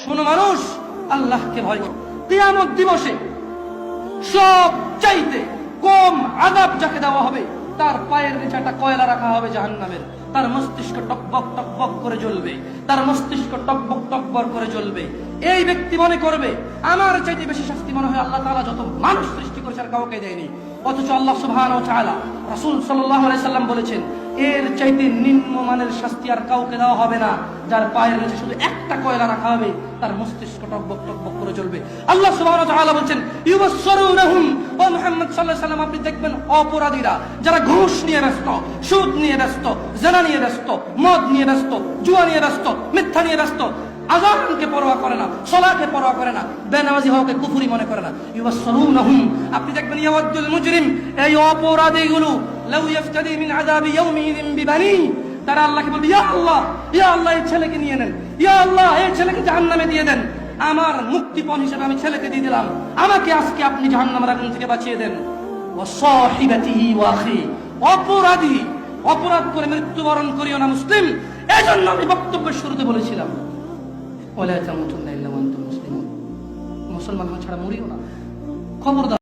শোনো মানুষ, আল্লাহকে ভয় করো। কিয়ামত দিবসে সব চাইতে কম আযাব যাকে দেওয়া হবে, তার পায়ের নিচে একটা কয়লা রাখা হবে জাহান্নামের। তার মস্তিষ্ক টকবক টকবক করে জ্বলবে, তার মস্তিষ্ক টকবক টকবক করে জ্বলবে। এই ব্যক্তি মনে করবে আমার চাইতে বেশি শাস্তি মনে হয় আল্লাহ তাআলা যত মানুষ সৃষ্টি করেছে আর কাউকে দেয়নি। অথচ আল্লাহ সুবহানাহু ওয়া তাআলা, রাসূল সাল্লাল্লাহু আলাইহি সাল্লাম বলেছেন, এর চাইতে নিম্নমানের শাস্তি আর কাউকে দেওয়া হবে না, যার পায়ের নিচে শুধু একটা কয়লা রাখা হবে, তার মস্তিষ্ক টকবক টকবক করে জ্বলবে। আল্লাহ সুবহানাহু ওয়া তাআলা বলেন, ইউবাসসিরুনহুম, ও মুহাম্মদ সাল্লাল্লাহু আলাইহি সাল্লাম আপনি দেখবেন অপরাধীরা যারা ঘুষ নিয়ে ব্যস্ত, সুদ নিয়ে ব্যস্ত, জিনা নিয়ে ব্যস্ত, মদ নিয়ে ব্যস্ত, জুয়া নিয়ে ব্যস্ত, মিথ্যা নিয়ে ব্যস্ত, আযানকে পরোয়া করে না, সালাতকে পরোয়া করে না, বেনামাজি হওয়াকে কুফরি মনে করে না। ইউবাসসিরুনহুম, আপনি দেখবেন ইয়াওয়াদুল মুজরিম, এই অপরাধীগুলো লাউ ইফতাদি মিন আযাবি ইয়াউমিযিন বিবানি, তারা আল্লাহকে বলবে, ইয়া আল্লাহ, ইয়া আল্লাহ এই ছেলেকে নিয়ে নেন, ইয়া আল্লাহ এই ছেলেকে জাহান্নামে দিয়ে দেন, আমার মুক্তিপণ হিসেবে আমি ছেলেকে দিয়ে দিলাম, আমাকে আজকে আপনি জাহান্নামের আগুন থেকে বাঁচিয়ে দেন। ওয়া সাহিবাতিহি ওয়া আখি, অপরাধী অপরাধ করে মৃত্যুবরণ করিও না মুসলিম। এজন্য আমি বক্তব্যের শুরুতে বলেছিলাম, ওয়ালা তামুতুন্না ইল্লা ওয়া আনতুম মুসলিমুন, মুসলমান ছাড়া মরিও না, খবরদার।